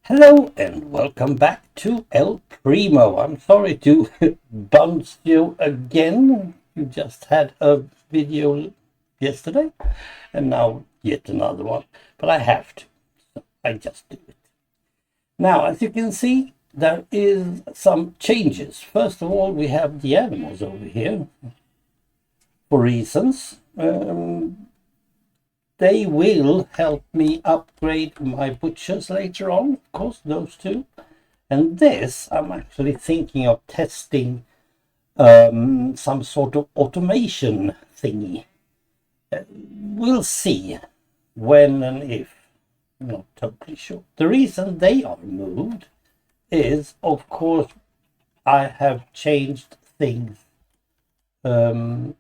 Hello and welcome back to El Primo. I'm sorry to bounce you again. You just had a video yesterday and now yet another one. But I have to. So I just do it. Now, as you can see, there is some changes. First of all, we have the animals over here for reasons. They will help me upgrade my butchers later on, of course, those two. And this, I'm actually thinking of testing some sort of automation thingy. We'll see when and if. I'm not totally sure. The reason they are moved is, of course, I have changed things and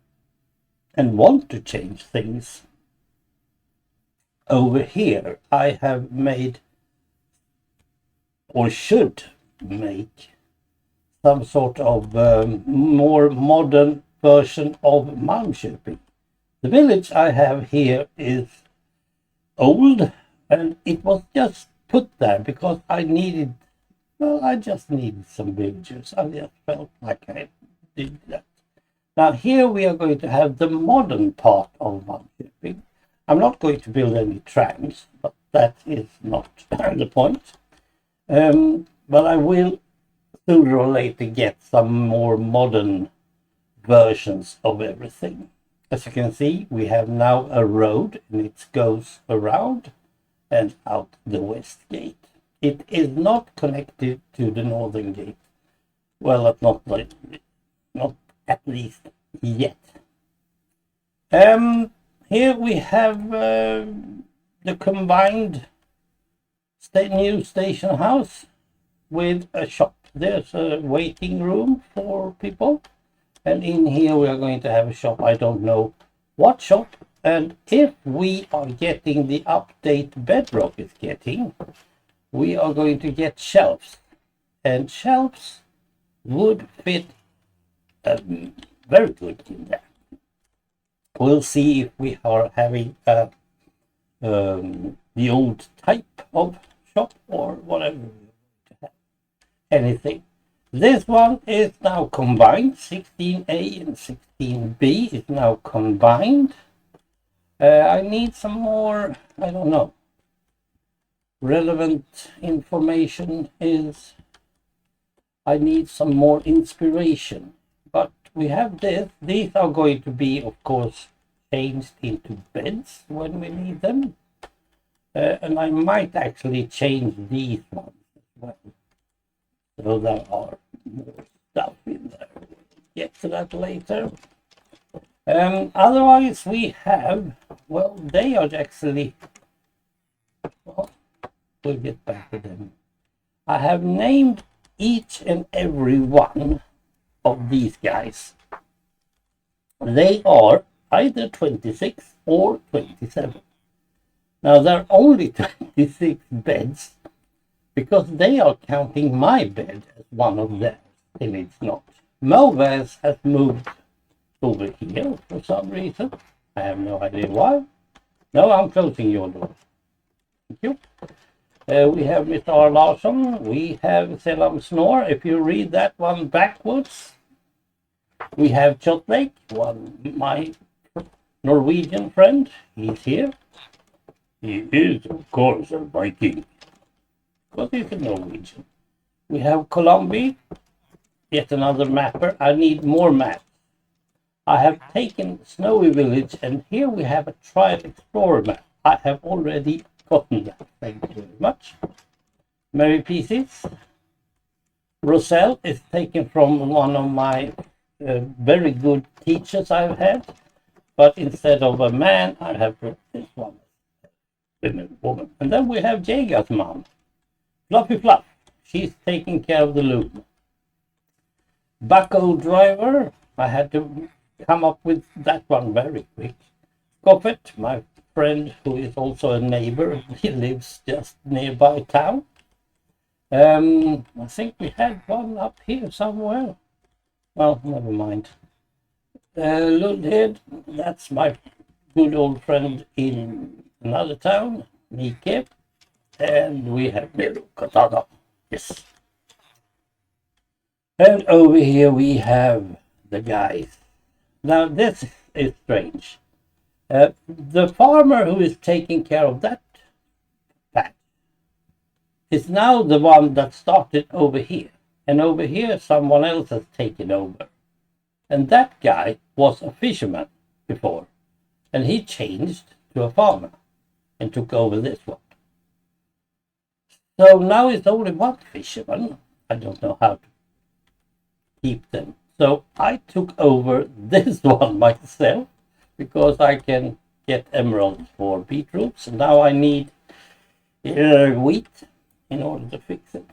want to change things. Over here, I have made or should make some sort of more modern version of Malmköping. The village I have here is old and it was just put there because I just needed some villagers. I just felt like I did that. Now here we are going to have the modern part of Malmköping. I'm not going to build any trams, but that is not the point. But I will sooner or later get some more modern versions of everything. As you can see, we have now a road and it goes around and out the west gate. It is not connected to the northern gate. Well, not at least yet. Here we have the combined new station house with a shop. There's a waiting room for people. And in here we are going to have a shop. I don't know what shop. And if we are getting the update Bedrock is getting, we are going to get shelves. And shelves would fit very good in there. We'll see if we are having the old type of shop or whatever. Anything. This one is now combined. 16A and 16B is now combined. I need some more, I don't know. Relevant information is I need some more inspiration. But we have this. These are going to be, of course, changed into beds when we need them. And I might actually change these ones as well. So there are more stuff in there. We'll get to that later. Otherwise, we have, well, they are actually, well, we'll get back to them. I have named each and every one of these guys. They are either 26 or 27. Now there are only 26 beds because they are counting my bed as one of theirs, and it's not. Mauvais has moved over here for some reason. I have no idea why. No, I'm closing your door. Thank you. We have Mr. R. Larsson. We have Selam Snore. If you read that one backwards, we have Chotlake, my Norwegian friend. He's here. He is, of course, a Viking, because he's a Norwegian. We have Colombia, yet another mapper. I need more maps. I have taken Snowy Village, and here we have a Trial Explorer map. I have already gotten that. Thank you very much. Merry Pieces. Roselle is taken from one of my very good teachers I've had, but instead of a man, I have this one. Woman. And then we have Jaga's mom, Fluffy Fluff. She's taking care of the loom. Bucko Driver, I had to come up with that one very quick. Goffet, my friend who is also a neighbor, he lives just nearby town. I think we had one up here somewhere. Well, never mind. Ludhead, that's my good old friend in another town, Mike. And we have Miro Katana. Yes. And over here we have the guys. Now this is strange. The farmer who is taking care of that patch is now the one that started over here. And over here someone else has taken over. And that guy was a fisherman before. And he changed to a farmer and took over this one. So now it's only one fisherman. I don't know how to keep them. So I took over this one myself because I can get emeralds for beetroots. And now I need wheat in order to fix it.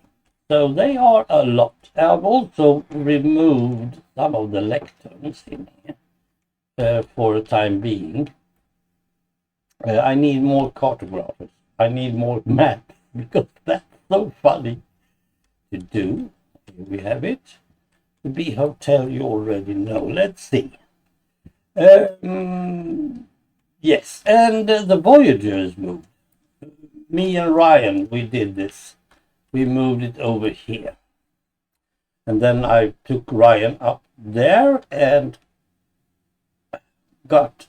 So they are a lot. I've also removed some of the lecterns in here for the time being. I need more cartographers. I need more maps because that's so funny to do. Here we have it. The bee hotel you already know. Let's see. Yes, and the Voyagers moved. Me and Ryan, we did this. We moved it over here. And then I took Ryan up there and got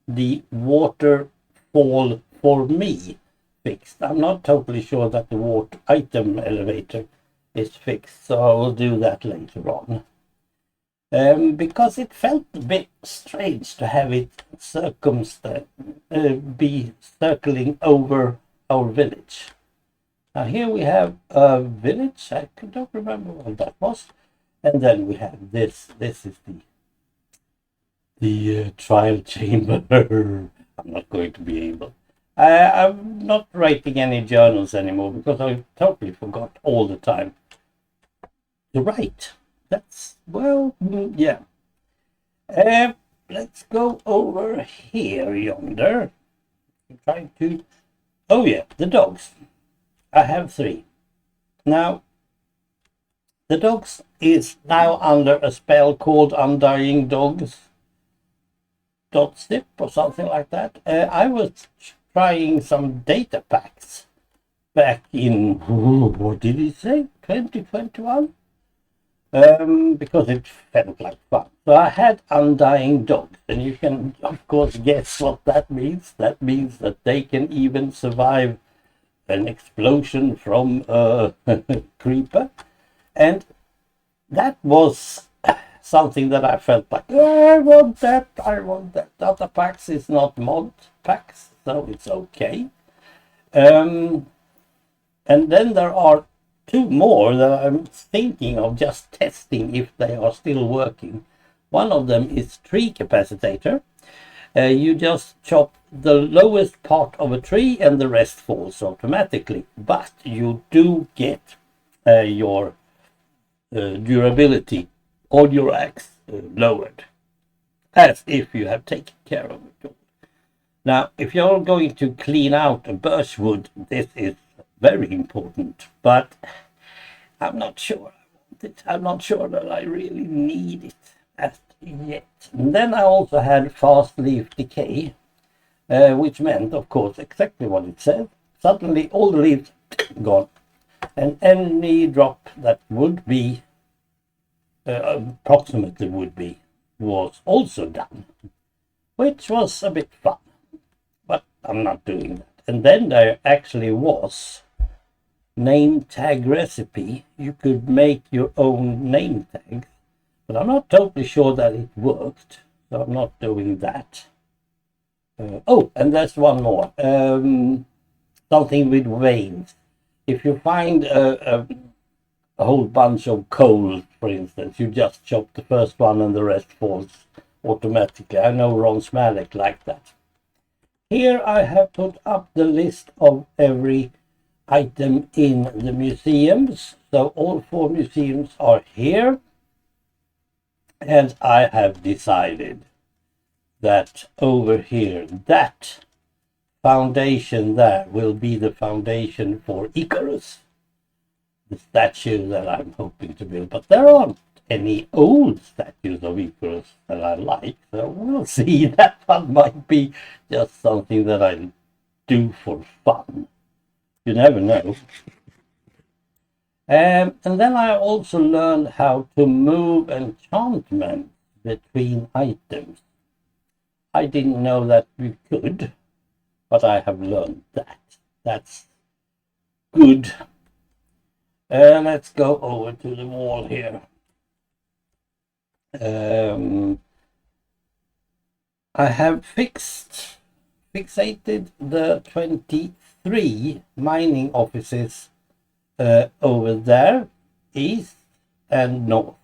the waterfall for me fixed. I'm not totally sure that the water item elevator is fixed, so I will do that later on. Because it felt a bit strange to have it be circling over our village. Now here we have a village. I don't remember what that was. And then we have this. This is the trial chamber. I'm not going to be able. I'm not writing any journals anymore because I totally forgot all the time to write. That's, well, yeah. Let's go over here yonder. I'm trying to, oh yeah, the dogs. I have 3. Now, the dogs is now under a spell called Undying Dogs. .zip or something like that. I was trying some data packs back in, what did he say, 2021? Because it felt like fun. So I had Undying Dogs, and you can of course guess what that means. That means that they can even survive an explosion from a creeper. And that was something that I felt like, oh, I want that. Data packs is not mod packs, so it's okay. And then there are 2 more that I'm thinking of just testing if they are still working. One of them is tree capacitator. You just chop the lowest part of a tree and the rest falls automatically. But you do get your durability on your axe lowered, as if you have taken care of it. Now, if you're going to clean out a birch wood, this is very important, but I'm not sure I want it. I'm not sure that I really need it as yet. And then I also had fast leaf decay, which meant, of course, exactly what it said. Suddenly all the leaves gone, and any drop that would be approximately was also done, which was a bit fun, but I'm not doing that. And then there actually was name tag recipe. You could make your own name tags, but I'm not totally sure that it worked, so I'm not doing that. Oh, and there's one more, something with veins. If you find a whole bunch of coal, for instance, you just chop the first one and the rest falls automatically. I know Ron Smalek like that. Here I have put up the list of every item in the museums. So all 4 museums are here. And I have decided that over here, that foundation there will be the foundation for Icarus, the statue that I'm hoping to build. But there aren't any old statues of Icarus that I like, so we'll see. That one might be just something that I do for fun. You never know. And then I also learned how to move enchantments between items. I didn't know that we could, but I have learned that. That's good. Let's go over to the wall here. I have fixated the 23 mining offices over there, east and north.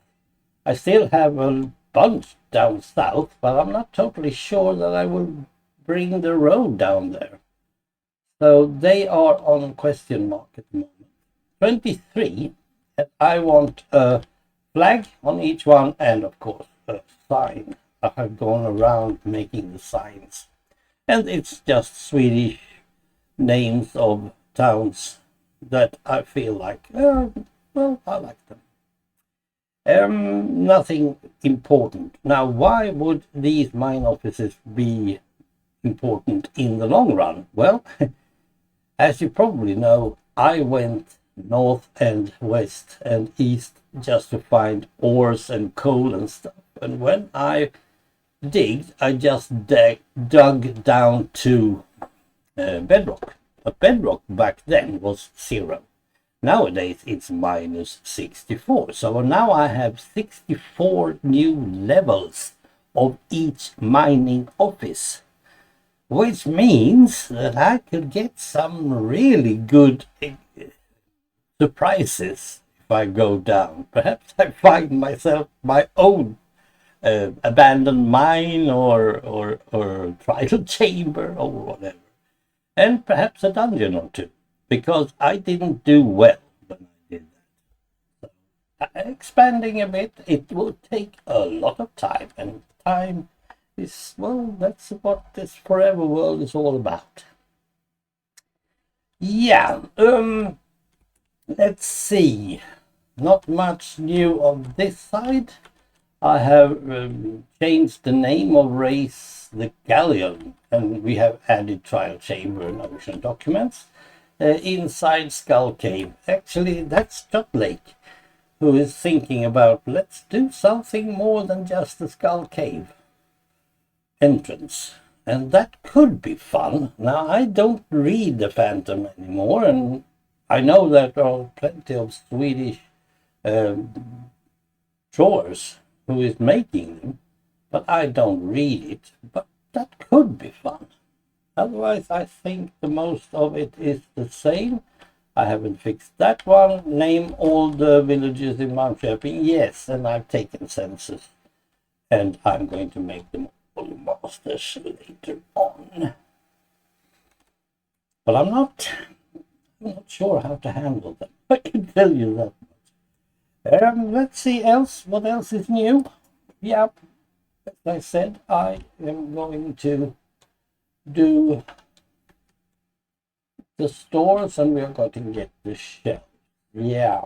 I still have a bunch down south, but I'm not totally sure that I will bring the road down there. So they are on question mark at the moment. 23, and I want a flag on each one, and of course a sign. I have gone around making the signs, and it's just Swedish names of towns that I feel like, well, I like them. Nothing important. Now, why would these mine offices be important in the long run? Well, as you probably know, I went north and west and east just to find ores and coal and stuff. And when I digged, I just dug down to bedrock. But bedrock back then was 0. Nowadays it's minus 64. So now I have 64 new levels of each mining office, which means that I could get some really good surprises if I go down. Perhaps I find myself my own abandoned mine or trial chamber or whatever, and perhaps a dungeon or two, because I didn't do well when I did that. So, expanding a bit, it will take a lot of time, and time is, well, that's what this forever world is all about. Yeah, let's see. Not much new on this side. I have changed the name of Race the Galleon, and we have added Trial Chamber and Ocean Documents inside Skull Cave. Actually, that's Jot Lake, who is thinking about, let's do something more than just the Skull Cave entrance. And that could be fun. Now, I don't read the Phantom anymore, and I know that there are plenty of Swedish drawers who is making them, but I don't read it. But that could be fun. Otherwise, I think the most of it is the same. I haven't fixed that one. Name all the villages in Malmköping. Yes, and I've taken census. And I'm going to make them all masters later on. But I'm not sure how to handle them. I can tell you that. Let's see what else is new. Yeah, as I said, I am going to do the stores, and we are going to get the shelf. Yeah.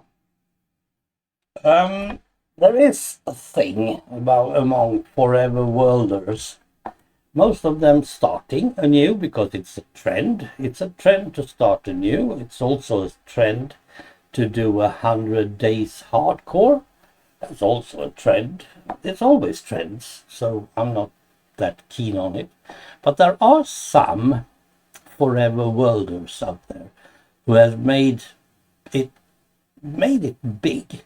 There is a thing about among forever worlders. Most of them starting anew because it's a trend. It's a trend to start anew. It's also a trend to do 100 days hardcore. That's also a trend. It's always trends, so I'm not that keen on it. But there are some forever worlders out there who have made it big.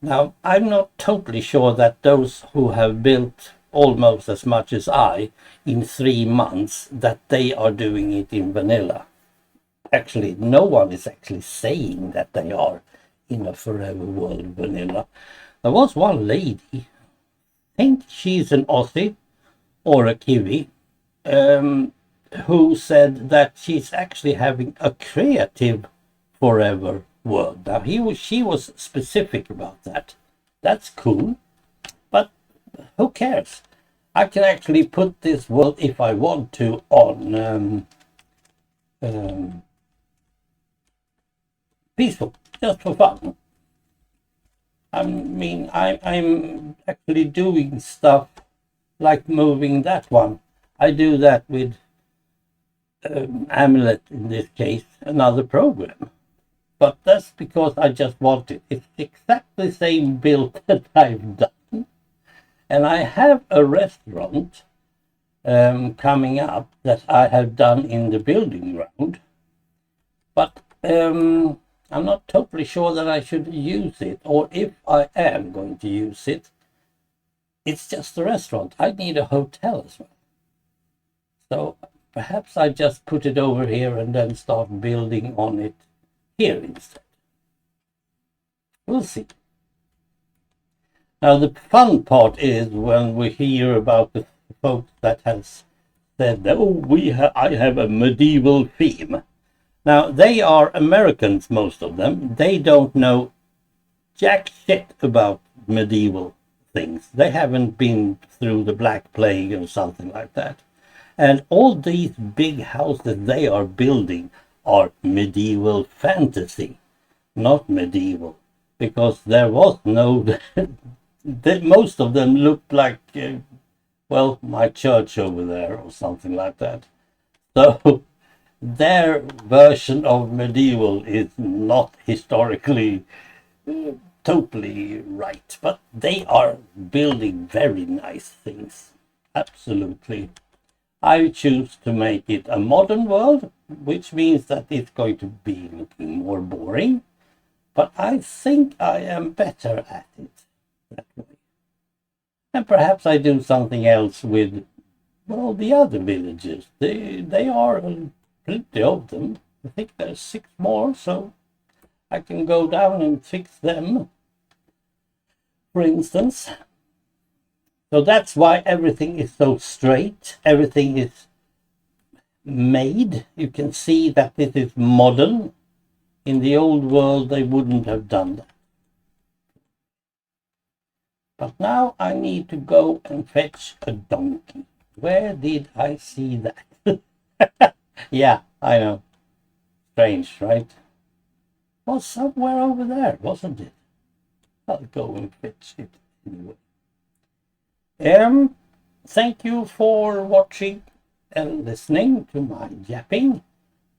Now, I'm not totally sure that those who have built almost as much as I in 3 months, that they are doing it in vanilla. Actually, no one is actually saying that they are in a forever world vanilla. There was one lady, I think she's an Aussie or a Kiwi, who said that she's actually having a creative forever world. Now, she was specific about that. That's cool, but who cares? I can actually put this world, if I want to, on peaceful, just for fun. I mean, I'm actually doing stuff like moving that one. I do that with Amulet, in this case, another program. But that's because I just want it. It's exactly the same build that I've done. And I have a restaurant coming up that I have done in the building ground. But I'm not totally sure that I should use it, or if I am going to use it. It's just a restaurant. I need a hotel as well. So perhaps I just put it over here and then start building on it here instead. We'll see. Now the fun part is when we hear about the folks that has said, "Oh, I have a medieval theme." Now they are Americans, most of them. They don't know jack shit about medieval things. They haven't been through the Black Plague or something like that. And all these big houses they are building are medieval fantasy, not medieval, because there was no. Most of them looked like, well, my church over there or something like that. So their version of medieval is not historically totally right, but they are building very nice things. Absolutely. I choose to make it a modern world, which means that it's going to be looking more boring, but I think I am better at it that way. And perhaps I do something else with, well, the other villages. They are plenty of them. I think there's 6 more, so I can go down and fix them, for instance. So that's why everything is so straight. Everything is made. You can see that this is modern. In the old world, they wouldn't have done that. But now I need to go and fetch a donkey. Where did I see that? Yeah, I know. Strange, right? Well, somewhere over there, wasn't it? I'll go and fetch it anyway. Thank you for watching and listening to my yapping.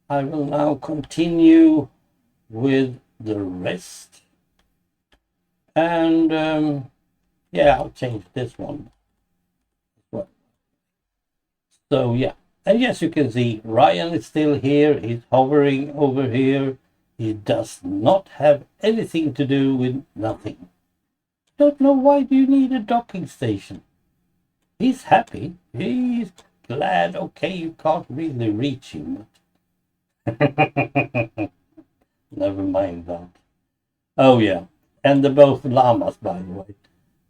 I will now continue with the rest. And yeah, I'll change this one as well. So yeah, and yes, you can see Ryan is still here. He's hovering over here. He does not have anything to do with nothing. Don't know why do you need a docking station. He's happy. He's glad. Okay, you can't really reach him. Never mind that. Oh yeah, and they're both llamas, by the way.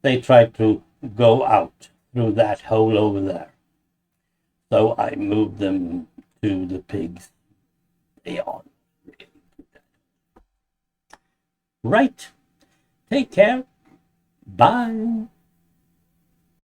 They tried to go out through that hole over there. So I moved them to the pigs. They are really good. Right. Take care. Bye.